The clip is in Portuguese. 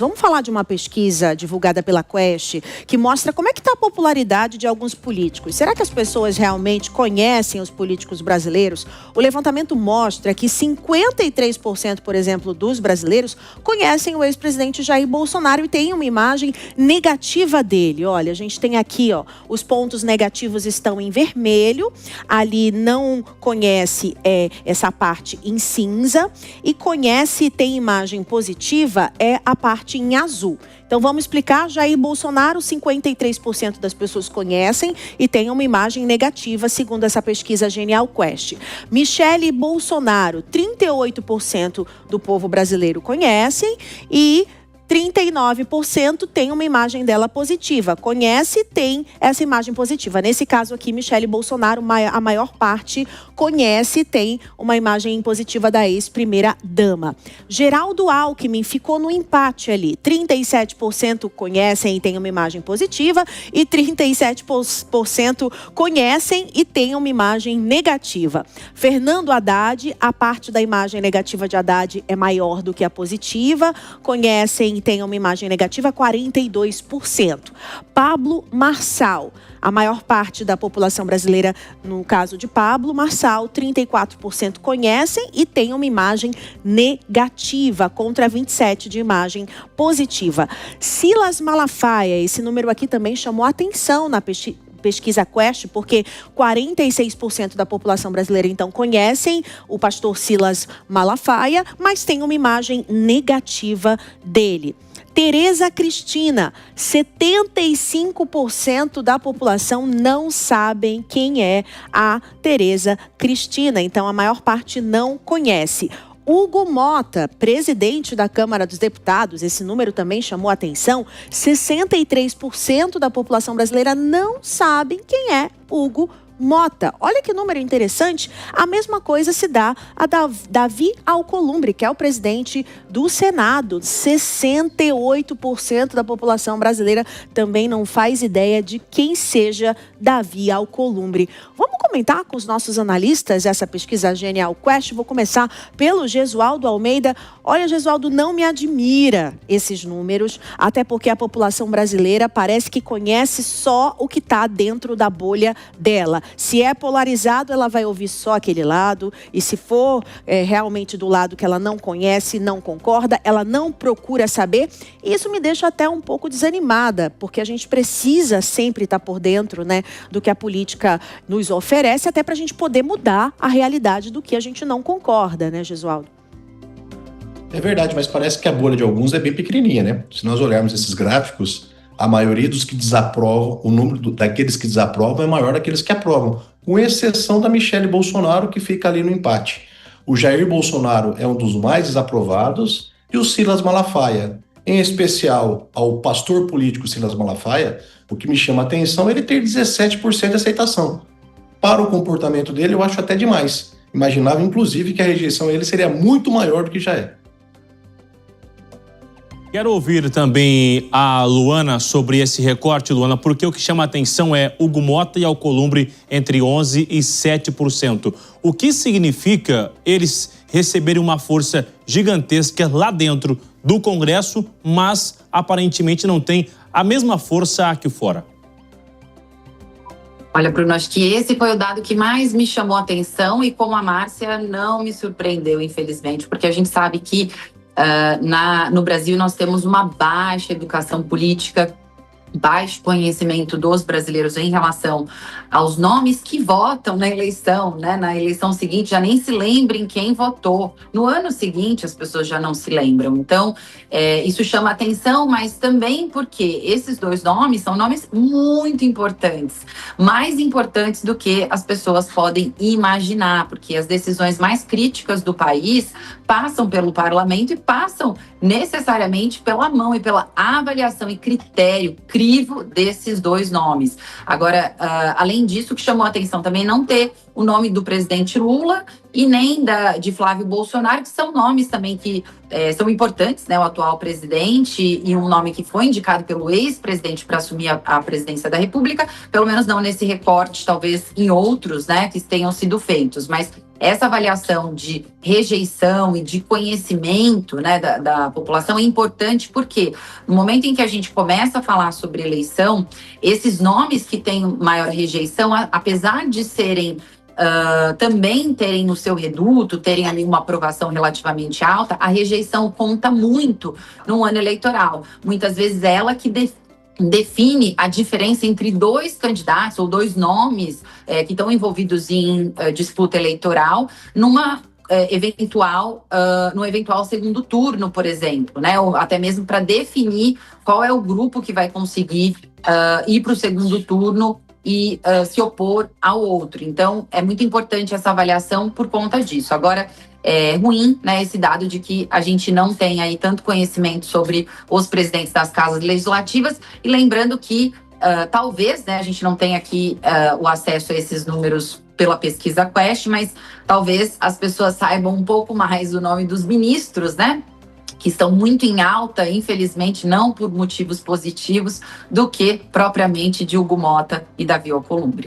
Vamos falar de uma pesquisa divulgada pela Quest que mostra como é que está a popularidade de alguns políticos. Será que as pessoas realmente conhecem os políticos brasileiros? O levantamento mostra que 53%, por exemplo, dos brasileiros conhecem o ex-presidente Jair Bolsonaro e têm uma imagem negativa dele. Olha, a gente tem aqui, os pontos negativos estão em vermelho, ali não conhece essa parte em cinza e conhece e tem imagem positiva a parte em azul. Então vamos explicar. Jair Bolsonaro, 53% das pessoas conhecem e tem uma imagem negativa, segundo essa pesquisa Genial Quest. Michele Bolsonaro, 38% do povo brasileiro conhecem e 39% tem uma imagem dela positiva. Conhece, tem essa imagem positiva. Nesse caso aqui, Michele Bolsonaro, a maior parte conhece, tem uma imagem positiva da ex-primeira-dama. Geraldo Alckmin ficou no empate ali. 37% conhecem e tem uma imagem positiva e 37% conhecem e tem uma imagem negativa. Fernando Haddad, a parte da imagem negativa de Haddad é maior do que a positiva. Conhecem tem uma imagem negativa, 42%. Pablo Marçal, a maior parte da população brasileira, no caso de Pablo Marçal, 34% conhecem e tem uma imagem negativa, contra 27% de imagem positiva. Silas Malafaia, esse número aqui também chamou a atenção na pesquisa Quest, porque 46% da população brasileira, então, conhecem o pastor Silas Malafaia, mas tem uma imagem negativa dele. Tereza Cristina, 75% da população não sabem quem é a Tereza Cristina, então a maior parte não conhece. Hugo Mota, presidente da Câmara dos Deputados, esse número também chamou a atenção, 63% da população brasileira não sabem quem é Hugo Mota. Olha que número interessante. A mesma coisa se dá a Davi Alcolumbre, que é o presidente do Senado. 68% da população brasileira também não faz ideia de quem seja Davi Alcolumbre. Vamos comentar com os nossos analistas essa pesquisa Genial Quest. Vou começar pelo Gesualdo Almeida. Olha, Gesualdo, não me admira esses números, até porque a população brasileira parece que conhece só o que está dentro da bolha dela. Se é polarizado, ela vai ouvir só aquele lado. E se for realmente do lado que ela não conhece, não concorda, ela não procura saber. E isso me deixa até um pouco desanimada, porque a gente precisa sempre estar por dentro, né, do que a política nos oferece, até para a gente poder mudar a realidade do que a gente não concorda, né, Gesualdo? É verdade, mas parece que a bolha de alguns é bem pequenininha, né? Se nós olharmos esses gráficos, a maioria dos que desaprovam, o número daqueles que desaprovam é maior daqueles que aprovam, com exceção da Michele Bolsonaro, que fica ali no empate. O Jair Bolsonaro é um dos mais desaprovados e o Silas Malafaia, em especial ao pastor político Silas Malafaia, o que me chama a atenção é ele ter 17% de aceitação. Para o comportamento dele, eu acho até demais. Imaginava, inclusive, que a rejeição a ele seria muito maior do que já é. Quero ouvir também a Luana sobre esse recorte, Luana, porque o que chama a atenção é Hugo Mota e Alcolumbre entre 11% e 7%. O que significa eles receberem uma força gigantesca lá dentro do Congresso, mas aparentemente não tem a mesma força aqui fora? Olha, Bruno, acho que esse foi o dado que mais me chamou a atenção e, como a Márcia, não me surpreendeu, infelizmente, porque a gente sabe que no Brasil nós temos uma baixa educação política, baixo conhecimento dos brasileiros em relação aos nomes que votam na eleição, né? Na eleição seguinte já nem se lembrem quem votou. No ano seguinte as pessoas já não se lembram. Então, isso chama atenção, mas também porque esses dois nomes são nomes muito importantes. Mais importantes do que as pessoas podem imaginar, porque as decisões mais críticas do país passam pelo parlamento e passam necessariamente pela mão e pela avaliação e critério crivo desses dois nomes. Agora, além disso, o que chamou a atenção também não ter o nome do presidente Lula e nem de Flávio Bolsonaro, que são nomes também que são importantes, né? O atual presidente e um nome que foi indicado pelo ex-presidente para assumir a presidência da República, pelo menos não nesse recorte, talvez em outros, né, que tenham sido feitos, mas essa avaliação de rejeição e de conhecimento, né, da população é importante, porque no momento em que a gente começa a falar sobre eleição, esses nomes que têm maior rejeição, apesar de serem também terem no seu reduto, terem ali uma aprovação relativamente alta, a rejeição conta muito no ano eleitoral. Muitas vezes ela que define a diferença entre dois candidatos ou dois nomes que estão envolvidos em disputa eleitoral numa no eventual segundo turno, por exemplo, né? Ou até mesmo para definir qual é o grupo que vai conseguir ir para o segundo turno e se opor ao outro. Então, é muito importante essa avaliação por conta disso. Agora, é ruim, né, esse dado de que a gente não tem aí tanto conhecimento sobre os presidentes das casas legislativas, e lembrando que talvez, né, a gente não tenha aqui o acesso a esses números pela pesquisa Quest, mas talvez as pessoas saibam um pouco mais o nome dos ministros, né, que estão muito em alta, infelizmente não por motivos positivos, do que propriamente de Hugo Mota e Davi Alcolumbre.